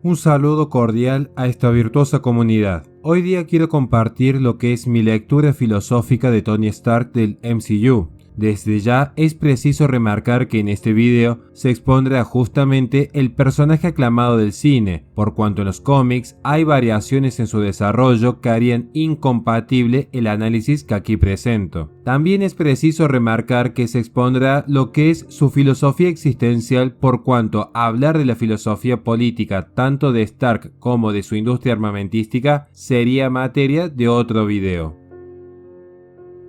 Un saludo cordial a esta virtuosa comunidad. Hoy día quiero compartir lo que es mi lectura filosófica de Tony Stark del MCU. Desde ya es preciso remarcar que en este video se expondrá justamente el personaje aclamado del cine, por cuanto en los cómics hay variaciones en su desarrollo que harían incompatible el análisis que aquí presento. También es preciso remarcar que se expondrá lo que es su filosofía existencial, por cuanto hablar de la filosofía política tanto de Stark como de su industria armamentística sería materia de otro video.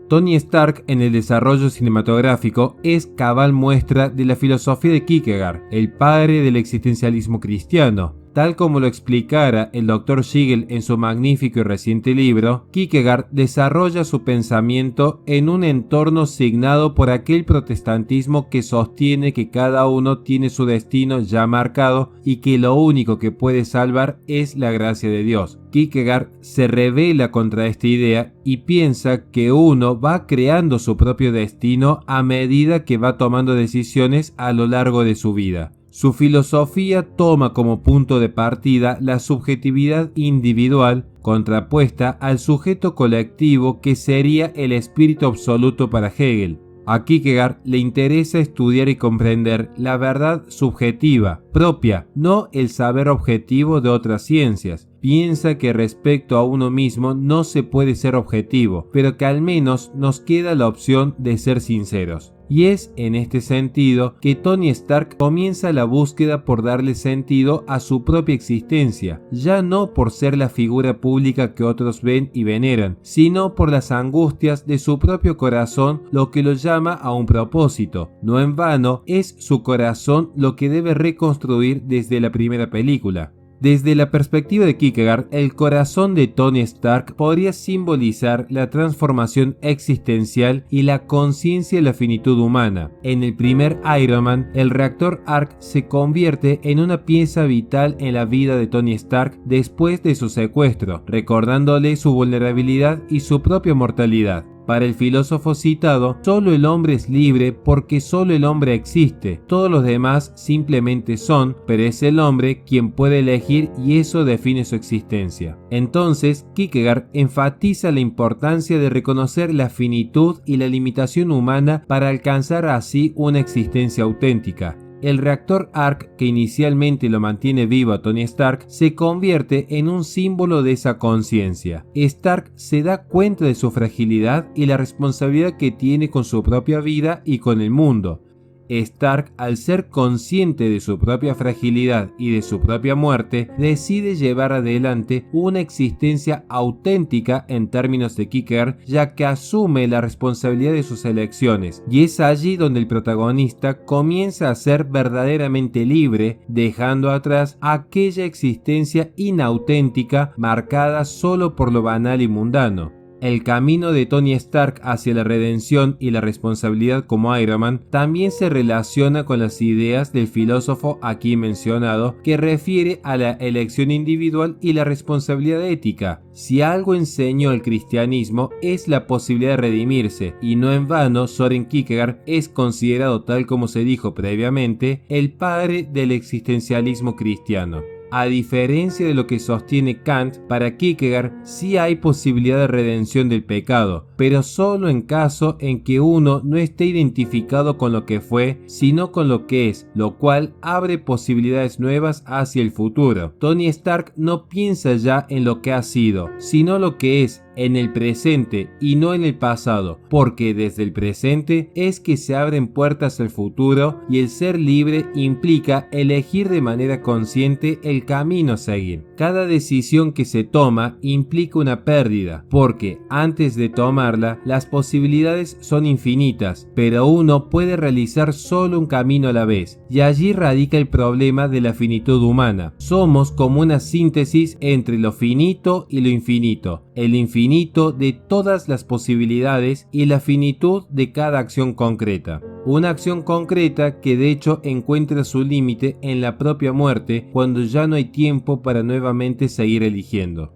Tony Stark en el desarrollo cinematográfico es cabal muestra de la filosofía de Kierkegaard, el padre del existencialismo cristiano. Tal como lo explicara el Dr. Siegel en su magnífico y reciente libro, Kierkegaard desarrolla su pensamiento en un entorno signado por aquel protestantismo que sostiene que cada uno tiene su destino ya marcado y que lo único que puede salvar es la gracia de Dios. Kierkegaard se rebela contra esta idea y piensa que uno va creando su propio destino a medida que va tomando decisiones a lo largo de su vida. Su filosofía toma como punto de partida la subjetividad individual contrapuesta al sujeto colectivo que sería el espíritu absoluto para Hegel. A Kierkegaard le interesa estudiar y comprender la verdad subjetiva, propia, no el saber objetivo de otras ciencias. Piensa que respecto a uno mismo no se puede ser objetivo, pero que al menos nos queda la opción de ser sinceros. Y es en este sentido que Tony Stark comienza la búsqueda por darle sentido a su propia existencia, ya no por ser la figura pública que otros ven y veneran, sino por las angustias de su propio corazón, lo que lo llama a un propósito. No en vano es su corazón lo que debe reconstruir desde la primera película. Desde la perspectiva de Kierkegaard, el corazón de Tony Stark podría simbolizar la transformación existencial y la conciencia de la finitud humana. En el primer Iron Man, el reactor Arc se convierte en una pieza vital en la vida de Tony Stark después de su secuestro, recordándole su vulnerabilidad y su propia mortalidad. Para el filósofo citado, solo el hombre es libre porque solo el hombre existe. Todos los demás simplemente son, pero es el hombre quien puede elegir y eso define su existencia. Entonces, Kierkegaard enfatiza la importancia de reconocer la finitud y la limitación humana para alcanzar así una existencia auténtica. El reactor Arc, que inicialmente lo mantiene vivo a Tony Stark, se convierte en un símbolo de esa conciencia. Stark se da cuenta de su fragilidad y la responsabilidad que tiene con su propia vida y con el mundo. Stark, al ser consciente de su propia fragilidad y de su propia muerte, decide llevar adelante una existencia auténtica en términos de Kierkegaard, ya que asume la responsabilidad de sus elecciones, y es allí donde el protagonista comienza a ser verdaderamente libre, dejando atrás aquella existencia inauténtica marcada solo por lo banal y mundano. El camino de Tony Stark hacia la redención y la responsabilidad como Iron Man también se relaciona con las ideas del filósofo aquí mencionado, que refiere a la elección individual y la responsabilidad ética. Si algo enseñó el cristianismo es la posibilidad de redimirse, y no en vano Søren Kierkegaard es considerado, tal como se dijo previamente, el padre del existencialismo cristiano. A diferencia de lo que sostiene Kant, para Kierkegaard sí hay posibilidad de redención del pecado, pero solo en caso en que uno no esté identificado con lo que fue, sino con lo que es, lo cual abre posibilidades nuevas hacia el futuro. Tony Stark no piensa ya en lo que ha sido, sino lo que es, en el presente y no en el pasado, porque desde el presente es que se abren puertas al futuro y el ser libre implica elegir de manera consciente el camino a seguir. Cada decisión que se toma implica una pérdida, porque antes de tomarla las posibilidades son infinitas, pero uno puede realizar solo un camino a la vez, y allí radica el problema de la finitud humana. Somos como una síntesis entre lo finito y lo infinito, el infinito de todas las posibilidades y la finitud de cada acción concreta. Una acción concreta que de hecho encuentra su límite en la propia muerte, cuando ya no hay tiempo para nuevamente seguir eligiendo.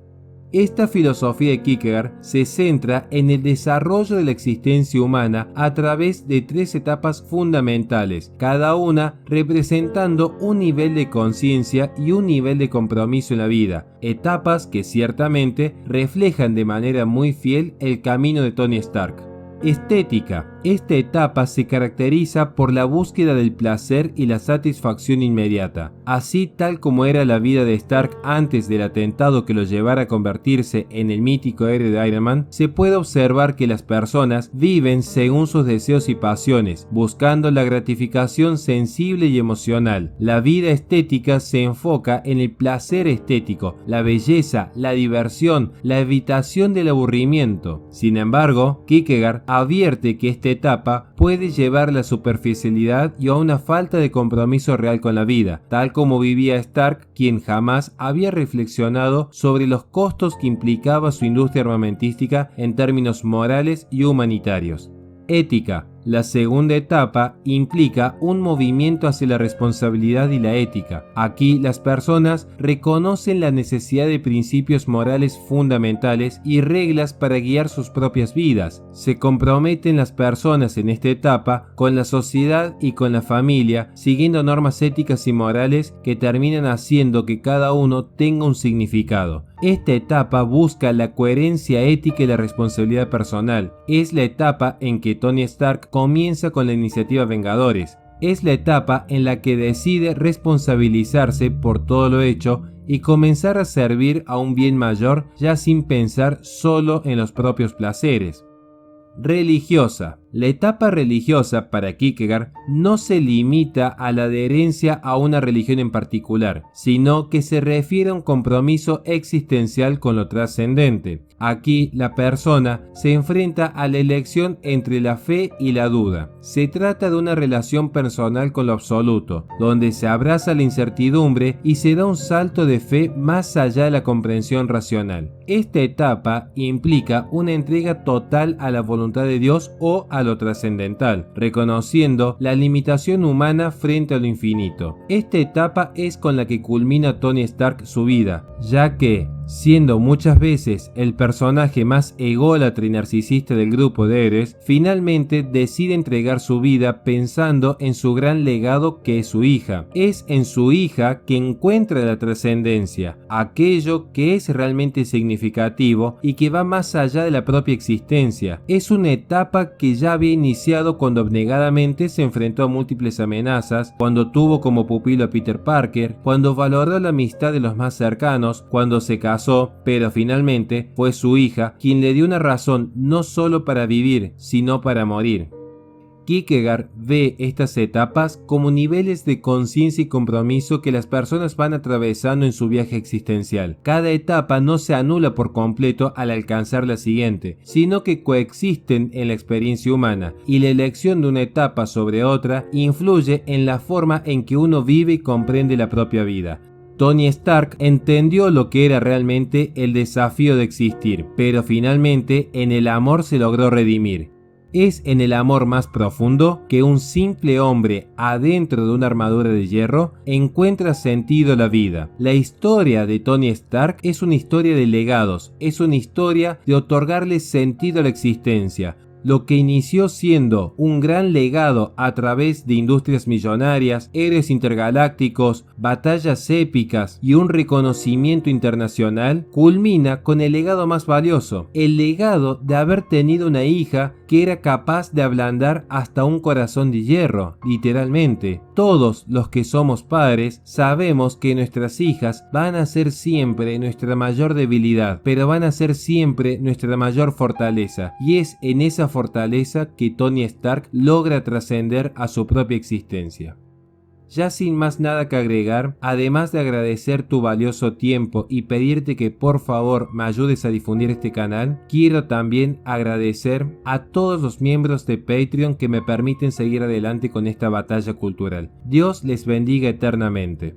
Esta filosofía de Kierkegaard se centra en el desarrollo de la existencia humana a través de 3 etapas fundamentales, cada una representando un nivel de conciencia y un nivel de compromiso en la vida, etapas que ciertamente reflejan de manera muy fiel el camino de Tony Stark. Estética. Esta etapa se caracteriza por la búsqueda del placer y la satisfacción inmediata. Así tal como era la vida de Stark antes del atentado que lo llevara a convertirse en el mítico héroe de Iron Man, se puede observar que las personas viven según sus deseos y pasiones, buscando la gratificación sensible y emocional. La vida estética se enfoca en el placer estético, la belleza, la diversión, la evitación del aburrimiento. Sin embargo, Kierkegaard advierte que esta etapa puede llevar a la superficialidad y a una falta de compromiso real con la vida, tal como vivía Stark, quien jamás había reflexionado sobre los costos que implicaba su industria armamentística en términos morales y humanitarios. Ética. La segunda etapa implica un movimiento hacia la responsabilidad y la ética. Aquí las personas reconocen la necesidad de principios morales fundamentales y reglas para guiar sus propias vidas. Se comprometen las personas en esta etapa con la sociedad y con la familia, siguiendo normas éticas y morales que terminan haciendo que cada uno tenga un significado. Esta etapa busca la coherencia ética y la responsabilidad personal. Es la etapa en que Tony Stark comienza con la iniciativa Vengadores. Es la etapa en la que decide responsabilizarse por todo lo hecho y comenzar a servir a un bien mayor, ya sin pensar solo en los propios placeres. Religiosa. La etapa religiosa para Kierkegaard no se limita a la adherencia a una religión en particular, sino que se refiere a un compromiso existencial con lo trascendente. Aquí la persona se enfrenta a la elección entre la fe y la duda. Se trata de una relación personal con lo absoluto, donde se abraza la incertidumbre y se da un salto de fe más allá de la comprensión racional. Esta etapa implica una entrega total a la voluntad de Dios o a lo trascendental, reconociendo la limitación humana frente a lo infinito. Esta etapa es con la que culmina Tony Stark su vida, ya que, siendo muchas veces el personaje más ególatra y narcisista del grupo de héroes, finalmente decide entregar su vida pensando en su gran legado que es su hija. Es en su hija que encuentra la trascendencia, aquello que es realmente significativo y que va más allá de la propia existencia. Es una etapa que ya había iniciado cuando abnegadamente se enfrentó a múltiples amenazas, cuando tuvo como pupilo a Peter Parker, cuando valoró la amistad de los más cercanos, cuando se casó, pero finalmente fue su hija quien le dio una razón no solo para vivir, sino para morir. Kierkegaard ve estas etapas como niveles de conciencia y compromiso que las personas van atravesando en su viaje existencial. Cada etapa no se anula por completo al alcanzar la siguiente, sino que coexisten en la experiencia humana, y la elección de una etapa sobre otra influye en la forma en que uno vive y comprende la propia vida. Tony Stark entendió lo que era realmente el desafío de existir, pero finalmente en el amor se logró redimir. Es en el amor más profundo que un simple hombre adentro de una armadura de hierro encuentra sentido a la vida. La historia de Tony Stark es una historia de legados, es una historia de otorgarle sentido a la existencia. Lo que inició siendo un gran legado a través de industrias millonarias, héroes intergalácticos, batallas épicas y un reconocimiento internacional, culmina con el legado más valioso, el legado de haber tenido una hija que era capaz de ablandar hasta un corazón de hierro, literalmente. Todos los que somos padres sabemos que nuestras hijas van a ser siempre nuestra mayor debilidad, pero van a ser siempre nuestra mayor fortaleza, y es en esa fortaleza que Tony Stark logra trascender a su propia existencia. Ya sin más nada que agregar, además de agradecer tu valioso tiempo y pedirte que por favor me ayudes a difundir este canal, quiero también agradecer a todos los miembros de Patreon que me permiten seguir adelante con esta batalla cultural. Dios les bendiga eternamente.